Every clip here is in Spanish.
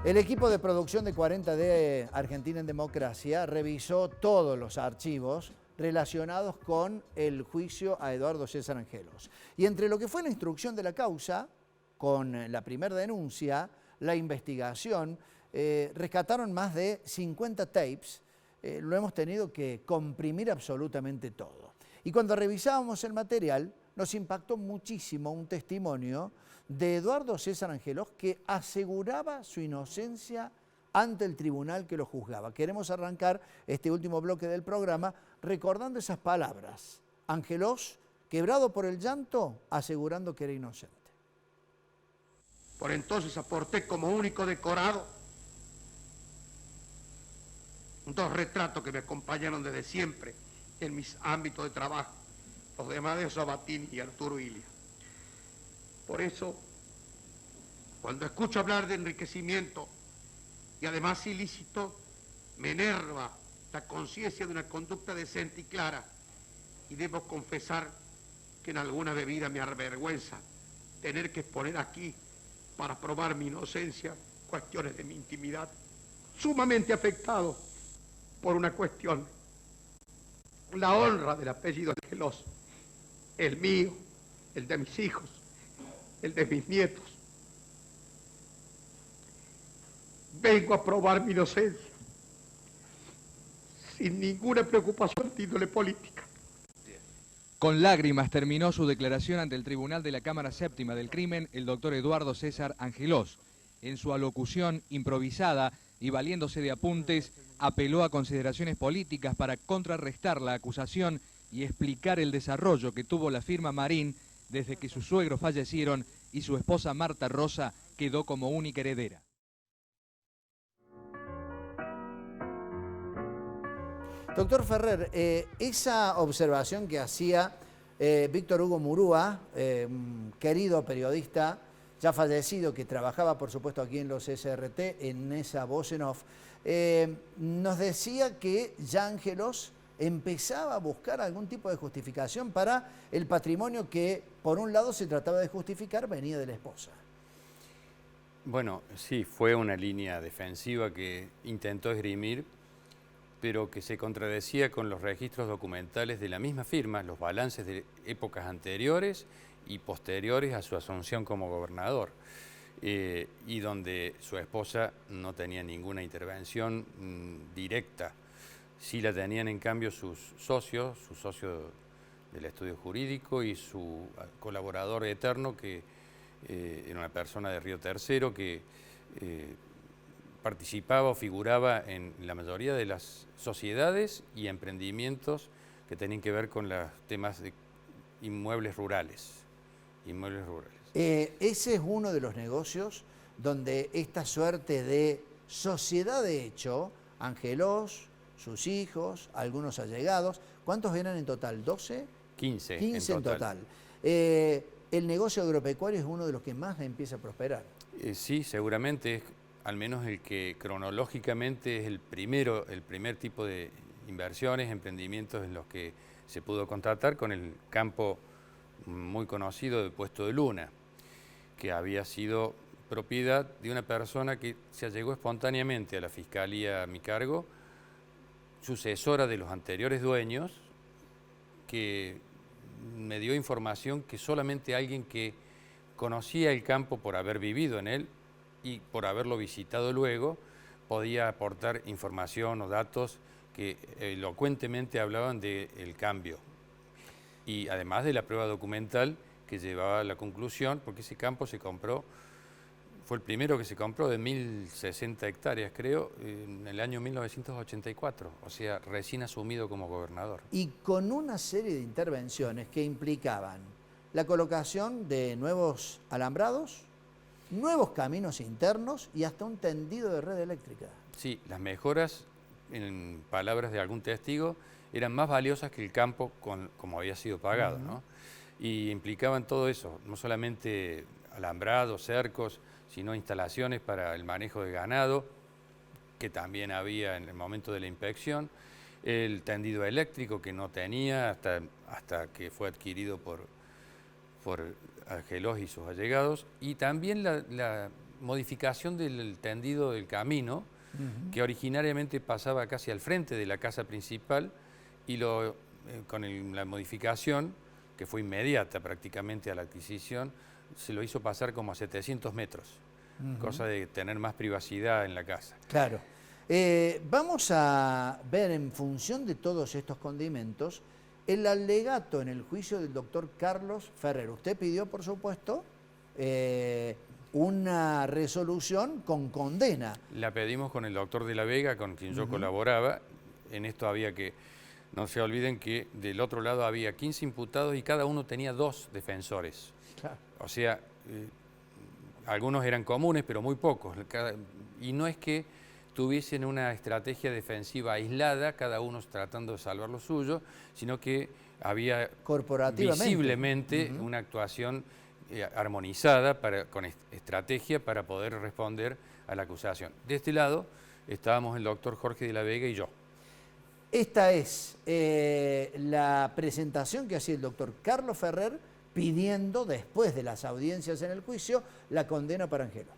El equipo de producción de 40 de Argentina en Democracia revisó todos los archivos relacionados con el juicio a Eduardo César Angelos. Y entre lo que fue la instrucción de la causa, con la primera denuncia, la investigación, rescataron más de 50 tapes. Lo hemos tenido que comprimir absolutamente todo. Y cuando revisábamos el material, nos impactó muchísimo un testimonio de Eduardo César Angelos que aseguraba su inocencia ante el tribunal que lo juzgaba. Queremos arrancar este último bloque del programa recordando esas palabras. Angelos, quebrado por el llanto, asegurando que era inocente. Por entonces aporté como único decorado 2 retratos que me acompañaron desde siempre en mis ámbitos de trabajo, los de Amadeo Sabatini y Arturo Illia. Por eso, cuando escucho hablar de enriquecimiento y además ilícito, me enerva la conciencia de una conducta decente y clara, y debo confesar que en alguna bebida me avergüenza tener que exponer aquí, para probar mi inocencia, cuestiones de mi intimidad, sumamente afectado por una cuestión, la honra del apellido Angelos, el mío, el de mis hijos, el de mis nietos. Vengo a probar mi inocencia, sin ninguna preocupación de índole política. Con lágrimas terminó su declaración ante el Tribunal de la Cámara Séptima del Crimen el doctor Eduardo César Angelos. En su alocución improvisada y valiéndose de apuntes, apeló a consideraciones políticas para contrarrestar la acusación y explicar el desarrollo que tuvo la firma Marín desde que sus suegros fallecieron y su esposa Marta Rosa quedó como única heredera. Doctor Ferrer, esa observación que hacía Víctor Hugo Murúa, un querido periodista ya fallecido que trabajaba por supuesto aquí en los SRT, en esa voz en off, nos decía que ya Angelos empezaba a buscar algún tipo de justificación para el patrimonio que por un lado se trataba de justificar, venía de la esposa. Bueno, sí, fue una línea defensiva que intentó esgrimir, pero que se contradecía con los registros documentales de la misma firma, los balances de épocas anteriores y posteriores a su asunción como gobernador, y donde su esposa no tenía ninguna intervención directa. Sí la tenían en cambio su socio del estudio jurídico y su colaborador eterno, que era una persona de Río Tercero que participaba o figuraba en la mayoría de las sociedades y emprendimientos que tenían que ver con los temas de inmuebles rurales. Ese es uno de los negocios donde esta suerte de sociedad de hecho, Angelos, sus hijos, algunos allegados, ¿cuántos eran en total? ¿12? 15 en total. El negocio agropecuario es uno de los que más empieza a prosperar. Sí, seguramente es al menos el que cronológicamente es el primer tipo de inversiones, emprendimientos en los que se pudo contratar, con el campo muy conocido de Puesto de Luna, que había sido propiedad de una persona que se allegó espontáneamente a la Fiscalía a mi cargo, sucesora de los anteriores dueños, que me dio información que solamente alguien que conocía el campo por haber vivido en él y por haberlo visitado luego, podía aportar información o datos que elocuentemente hablaban del cambio. Y además de la prueba documental que llevaba a la conclusión, porque ese campo se compró, fue el primero que se compró de 1060 hectáreas, creo, en el año 1984, o sea, recién asumido como gobernador. Y con una serie de intervenciones que implicaban la colocación de nuevos alambrados, nuevos caminos internos y hasta un tendido de red eléctrica. Sí, las mejoras, en palabras de algún testigo, eran más valiosas que el campo como había sido pagado, ¿no? Y implicaban todo eso, no solamente alambrados, cercos, sino instalaciones para el manejo de ganado, que también había en el momento de la inspección, el tendido eléctrico que no tenía hasta que fue adquirido por Angelos y sus allegados, y también la modificación del tendido del camino, que originariamente pasaba casi al frente de la casa principal, y con la modificación, que fue inmediata prácticamente a la adquisición, se lo hizo pasar como a 700 metros, cosa de tener más privacidad en la casa. Claro. Vamos a ver, en función de todos estos condimentos, el alegato en el juicio del doctor Carlos Ferrer. Usted pidió, por supuesto, una resolución con condena. La pedimos con el doctor de la Vega, con quien yo colaboraba. En esto había que, no se olviden que del otro lado había 15 imputados y cada uno tenía 2 defensores. Claro. O sea, algunos eran comunes, pero muy pocos. Y no es que tuviesen una estrategia defensiva aislada, cada uno tratando de salvar lo suyo, sino que había visiblemente una actuación armonizada con estrategia para poder responder a la acusación. De este lado estábamos el doctor Jorge de la Vega y yo. Esta es la presentación que hacía el doctor Carlos Ferrer pidiendo, después de las audiencias en el juicio, la condena para Angelos.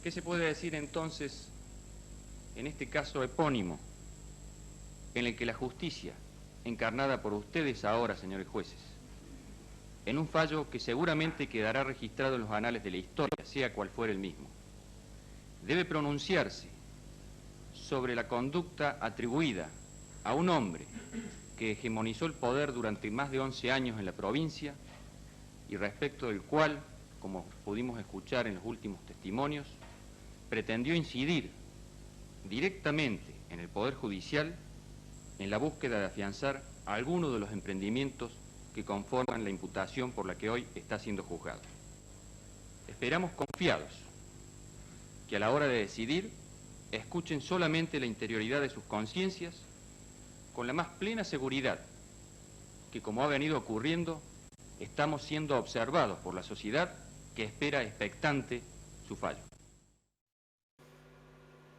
¿Qué se puede decir entonces en este caso epónimo, en el que la justicia, encarnada por ustedes ahora, señores jueces, en un fallo que seguramente quedará registrado en los anales de la historia, sea cual fuere el mismo, debe pronunciarse sobre la conducta atribuida a un hombre que hegemonizó el poder durante más de 11 años en la provincia y respecto del cual, como pudimos escuchar en los últimos testimonios, pretendió incidir directamente en el Poder Judicial en la búsqueda de afianzar algunos de los emprendimientos que conforman la imputación por la que hoy está siendo juzgado. Esperamos confiados que a la hora de decidir escuchen solamente la interioridad de sus conciencias con la más plena seguridad que, como ha venido ocurriendo, estamos siendo observados por la sociedad que espera expectante su fallo.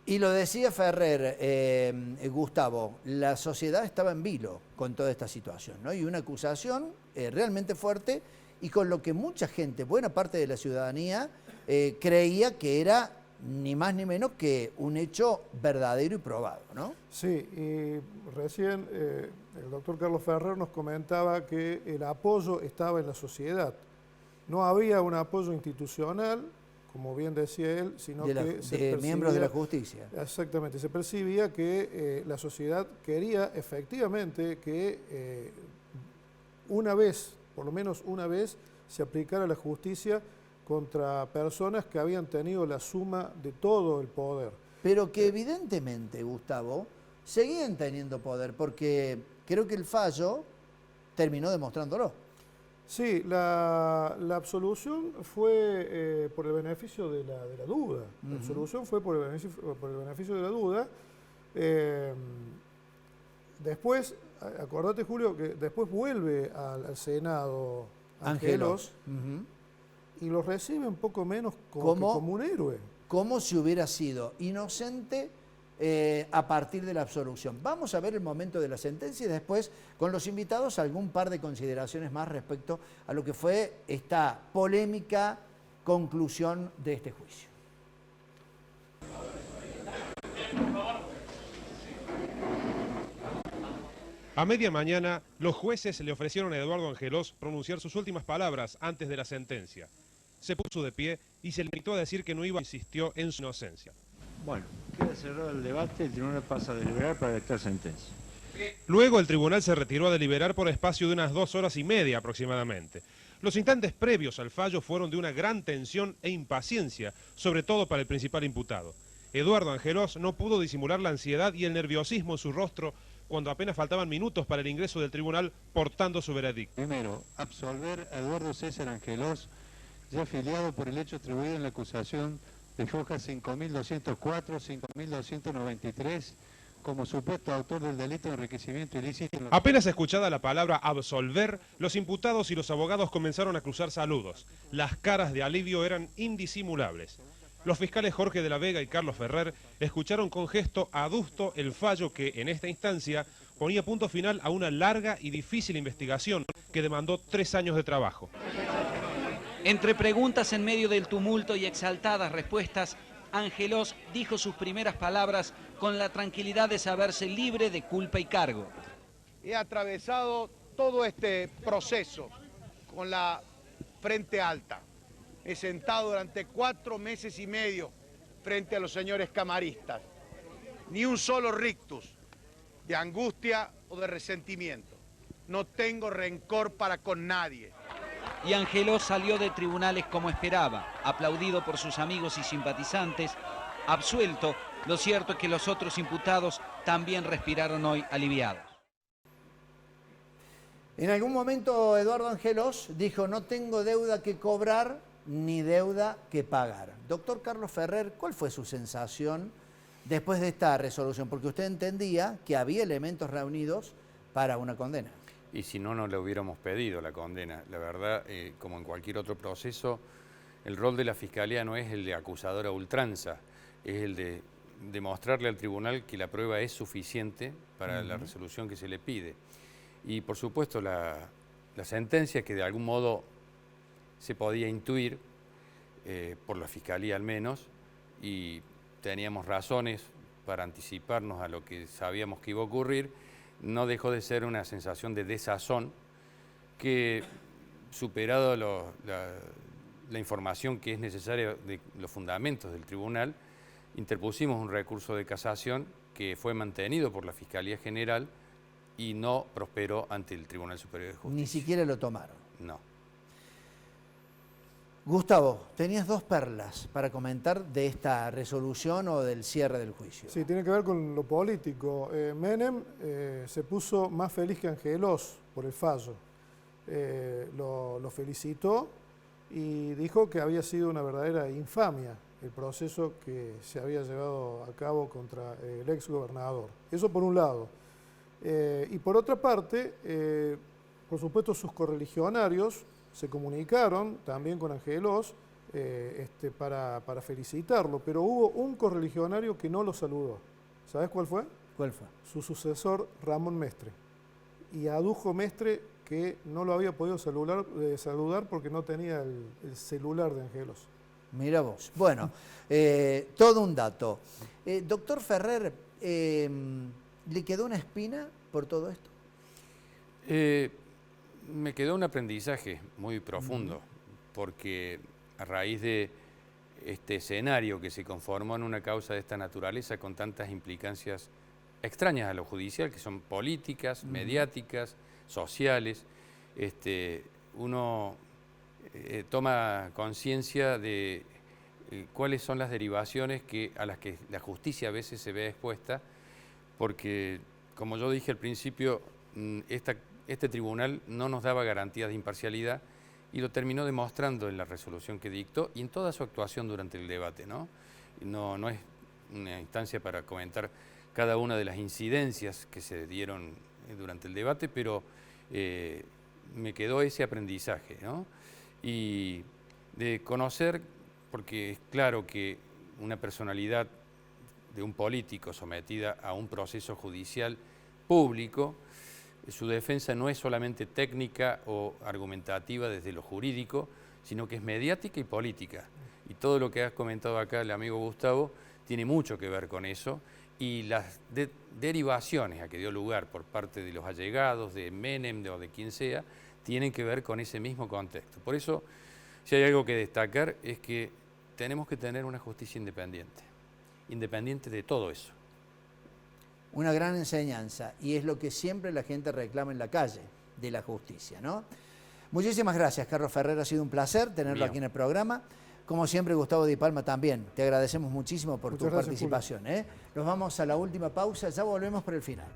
Y lo decía Ferrer, Gustavo, la sociedad estaba en vilo con toda esta situación, ¿no? Y una acusación realmente fuerte y con lo que mucha gente, buena parte de la ciudadanía, creía que era ni más ni menos que un hecho verdadero y probado, ¿no? Sí, y recién el doctor Carlos Ferrer nos comentaba que el apoyo estaba en la sociedad. No había un apoyo institucional, como bien decía él, sino que de miembros de la justicia. Exactamente, se percibía que la sociedad quería efectivamente que una vez, por lo menos una vez, se aplicara la justicia contra personas que habían tenido la suma de todo el poder. Pero que evidentemente, Gustavo, seguían teniendo poder, porque creo que el fallo terminó demostrándolo. Sí, la absolución fue por el beneficio de la duda. La absolución fue por el beneficio de la duda. Después, acordate, Julio, que después vuelve al Senado Angelos y lo recibe un poco menos como un héroe. Como si hubiera sido inocente a partir de la absolución. Vamos a ver el momento de la sentencia y después, con los invitados, algún par de consideraciones más respecto a lo que fue esta polémica conclusión de este juicio. A media mañana, los jueces le ofrecieron a Eduardo Angelos pronunciar sus últimas palabras antes de la sentencia. Se puso de pie y se limitó a decir que no iba, insistió en su inocencia. Bueno, queda cerrado el debate, el tribunal pasa a deliberar para dictar sentencia. Luego el tribunal se retiró a deliberar por espacio de unas 2 horas y media aproximadamente. Los instantes previos al fallo fueron de una gran tensión e impaciencia, sobre todo para el principal imputado. Eduardo Angelos no pudo disimular la ansiedad y el nerviosismo en su rostro cuando apenas faltaban minutos para el ingreso del tribunal portando su veredicto. Primero, absolver a Eduardo César Angelos, ya afiliado por el hecho atribuido en la acusación de hojas 5.204, 5.293, como supuesto autor del delito de enriquecimiento ilícito. Apenas escuchada la palabra absolver, los imputados y los abogados comenzaron a cruzar saludos. Las caras de alivio eran indisimulables. Los fiscales Jorge de la Vega y Carlos Ferrer escucharon con gesto adusto el fallo que, en esta instancia, ponía punto final a una larga y difícil investigación que demandó 3 años de trabajo. Entre preguntas en medio del tumulto y exaltadas respuestas, Angelós dijo sus primeras palabras con la tranquilidad de saberse libre de culpa y cargo. He atravesado todo este proceso con la frente alta. He sentado durante 4 meses y medio frente a los señores camaristas. Ni un solo rictus de angustia o de resentimiento. No tengo rencor para con nadie. Y Angelós salió de tribunales como esperaba, aplaudido por sus amigos y simpatizantes, absuelto. Lo cierto es que los otros imputados también respiraron hoy aliviados. En algún momento Eduardo Angelós dijo: no tengo deuda que cobrar ni deuda que pagar. Doctor Carlos Ferrer, ¿cuál fue su sensación después de esta resolución? Porque usted entendía que había elementos reunidos para una condena. Y si no, no le hubiéramos pedido la condena. La verdad, como en cualquier otro proceso, el rol de la Fiscalía no es el de acusador a ultranza, es el de demostrarle al tribunal que la prueba es suficiente para la resolución que se le pide. Y por supuesto la sentencia, que de algún modo se podía intuir, por la Fiscalía al menos, y teníamos razones para anticiparnos a lo que sabíamos que iba a ocurrir, no dejó de ser una sensación de desazón que, superado la información que es necesaria de los fundamentos del tribunal, interpusimos un recurso de casación que fue mantenido por la Fiscalía General y no prosperó ante el Tribunal Superior de Justicia. Ni siquiera lo tomaron. No. Gustavo, tenías 2 perlas para comentar de esta resolución o del cierre del juicio. Sí, tiene que ver con lo político. Menem se puso más feliz que Angelós por el fallo. Lo felicitó y dijo que había sido una verdadera infamia el proceso que se había llevado a cabo contra el ex gobernador. Eso por un lado. Y por otra parte, por supuesto, sus correligionarios se comunicaron también con Angelós para felicitarlo, pero hubo un correligionario que no lo saludó. ¿Sabes cuál fue? ¿Cuál fue? Su sucesor, Ramón Mestre. Y adujo Mestre que no lo había podido saludar porque no tenía el celular de Angelós. Mira vos. Bueno, todo un dato. Doctor Ferrer, ¿le quedó una espina por todo esto? Me quedó un aprendizaje muy profundo, porque a raíz de este escenario que se conformó en una causa de esta naturaleza con tantas implicancias extrañas a lo judicial, que son políticas, mediáticas, sociales, uno toma conciencia de cuáles son las derivaciones a las que la justicia a veces se ve expuesta, porque, como yo dije al principio, este tribunal no nos daba garantías de imparcialidad y lo terminó demostrando en la resolución que dictó y en toda su actuación durante el debate, ¿no? No es una instancia para comentar cada una de las incidencias que se dieron durante el debate, pero me quedó ese aprendizaje, ¿no? Y de conocer, porque es claro que una personalidad de un político sometida a un proceso judicial público, su defensa no es solamente técnica o argumentativa desde lo jurídico, sino que es mediática y política. Y todo lo que has comentado acá el amigo Gustavo tiene mucho que ver con eso, y las derivaciones a que dio lugar por parte de los allegados, de Menem o de quien sea, tienen que ver con ese mismo contexto. Por eso, si hay algo que destacar, es que tenemos que tener una justicia independiente de todo eso. Una gran enseñanza, y es lo que siempre la gente reclama en la calle, de la justicia, ¿no? Muchísimas gracias, Carlos Ferrer, ha sido un placer tenerlo aquí en el programa. Como siempre, Gustavo Di Palma también, te agradecemos muchísimo por tu participación. Nos vamos a la última pausa, ya volvemos por el final.